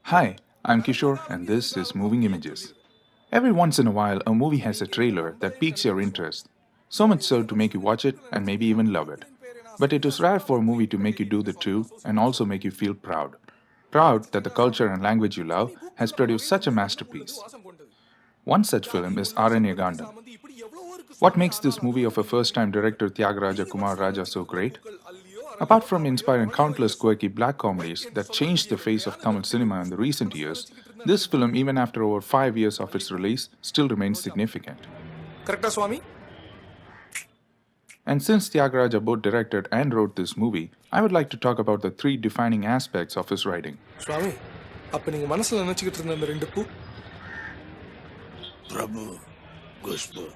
Hi, I'm Kishore and this is Moving Images. Every once in a while, a movie has a trailer that piques your interest, so much so to make you watch it and maybe even love it. But it is rare for a movie to make you do the two and also make you feel proud. Proud that the culture and language you love has produced such a masterpiece. One such film is RNA Gandam. What makes this movie of a first-time director Tyagaraja Kumar Raja so great? Apart from inspiring countless quirky black comedies that changed the face of Tamil cinema in the recent years, this film, even after over 5 years of its release, still remains significant. Correcta, Swami? And since Tyagaraja both directed and wrote this movie, I would like to talk about the three defining aspects of his writing. Swami, அப்ப நீங்க மனசுல நினைச்சிட்டு இருந்த அந்த ரெண்டு பூ பிரபு Khushbu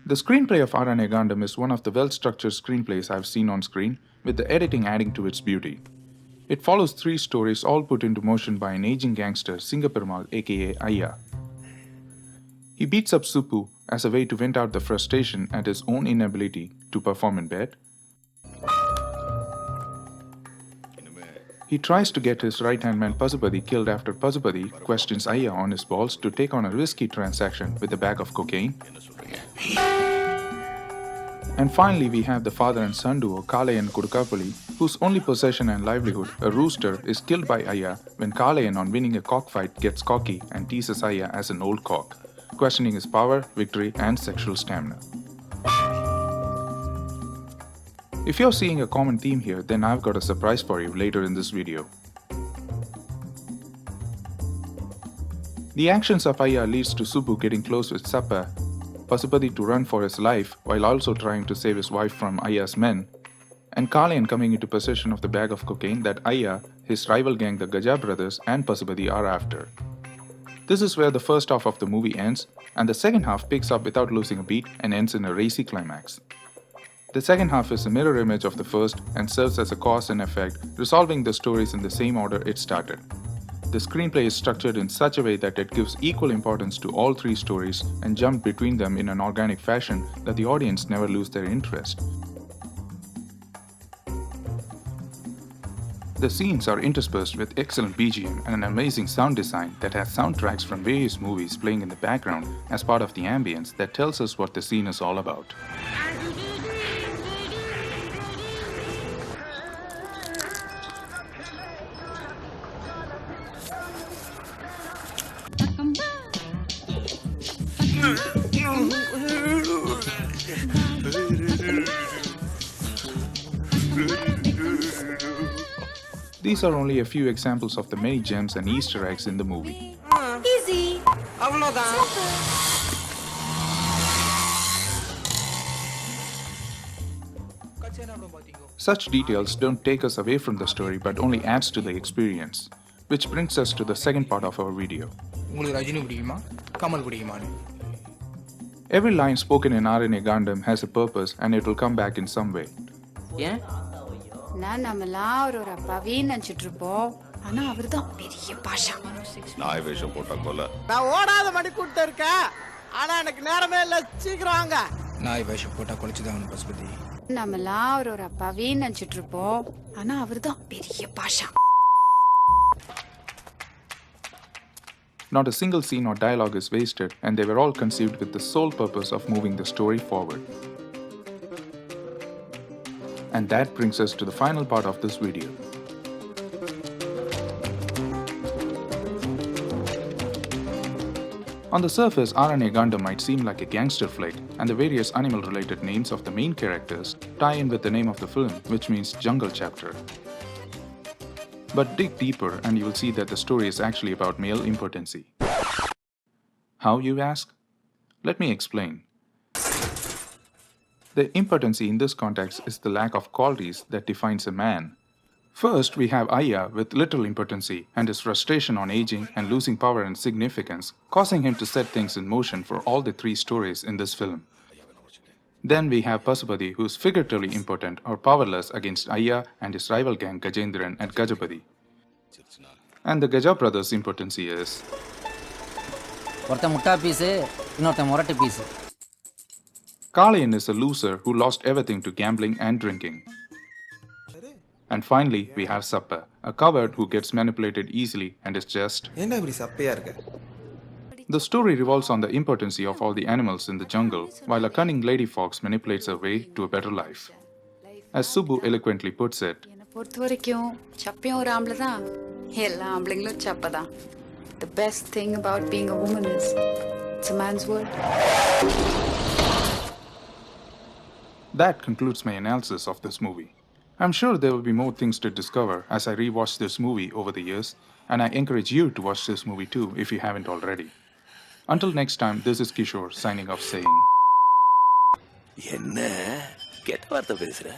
The screenplay of RNA Gandam is one of the well-structured screenplays I've seen on screen, with the editing adding to its beauty. It follows three stories all put into motion by an aging gangster, Singaperumal aka Ayya. He beats up Suppu as a way to vent out the frustration at his own inability to perform in bed. He tries to get his right-hand man Pasupati killed after Pasupati questions Ayya on his balls to take on a risky transaction with a bag of cocaine. And finally, we have the father and son duo Kalayan and Kudukapalli, whose only possession and livelihood, a rooster, is killed by Ayya when Kalayan, on winning a cockfight, gets cocky and teases Ayya as an old cock, questioning his power, victory, and sexual stamina. If you're seeing a common theme here, then I've got a surprise for you later in this video. The actions of Ayya leads to Suppu getting close with Sappa, Pasupati to run for his life while also trying to save his wife from Ayya's men, and Kalayan coming into possession of the bag of cocaine that Ayya, his rival gang the Gaja brothers, and Pasupati are after. This is where the first half of the movie ends, and the second half picks up without losing a beat and ends in a racy climax. The second half is a mirror image of the first and serves as a cause and effect, resolving the stories in the same order it started. The screenplay is structured in such a way that it gives equal importance to all three stories and jumps between them in an organic fashion that the audience never lose their interest. The scenes are interspersed with excellent BGM and an amazing sound design that has soundtracks from various movies playing in the background as part of the ambience that tells us what the scene is all about. These are only a few examples of the many gems and Easter eggs in the movie. Easy. Such details don't take us away from the story but only adds to the experience, which brings us to the second part of our video. உங்களுக்கு ரஜினி பிடிக்குமா Kamal பிடிக்குமான்னு Every line spoken in RNA Gandam has a purpose and it will come back in some way. ஏன் நான் நம்மலாம் ஒரு அப்பாவின்னு நினைச்சிட்டு இருப்போம் ஆனா அவர்தான் பெரிய பாஷா நாய் வேஷம் போட்டா கொல்ல நான் ஓடாத மணி கூட்ட இருக்கேன் ஆனா எனக்கு நேரமே இல்ல சீக்கிரம் வாங்க நாய் வேஷம் போட்டா குளிச்சுதான் பசுபதி நம்மலாம் ஒரு அப்பாவின்னு நினைச்சிட்டு இருப்போம் ஆனா அவர்தான் பெரிய பாஷா Not a single scene or dialogue is wasted, and they were all conceived with the sole purpose of moving the story forward. And that brings us to the final part of this video. On the surface, RNA Gandam might seem like a gangster flick, and the various animal-related names of the main characters tie in with the name of the film, which means Jungle Chapter. But dig deeper and you will see that the story is actually about male impotency. How, you ask? Let me explain. The impotency in this context is the lack of qualities that defines a man. First, we have Ayya with literal impotency and his frustration on aging and losing power and significance, causing him to set things in motion for all the three stories in this film. Then we have Pasupati, who is figuratively impotent or powerless against Ayya and his rival gang Gajendran and Gajapati. And the Gaja brothers' impotency is ஒருத்தன் முட்டா piece இன்னொருத்தன் முரட்டு piece. Kalian is a loser who lost everything to gambling and drinking. And finally, we have Supper, a coward who gets manipulated easily and is just. ஏன்டா இப்படி சப்பையா இருக்க? The story revolves on the impotency of all the animals in the jungle, while a cunning lady fox manipulates her way to a better life. As Subbu eloquently puts it, என்னை பொறுத்த வரைக்கும் சப்பையும் ஒரு ஆம்பளை தான், எல்லா ஆம்பளைங்களும் சப்பை தான். The best thing about being a woman is it's a man's world. that concludes my analysis of this movie. I'm sure there will be more things to discover as I rewatch this movie over the years, and I encourage you to watch this movie too if you haven't already. Until next time, this is Kishore signing off saying. என்ன கெட்ட வார்த்தை பேசுற?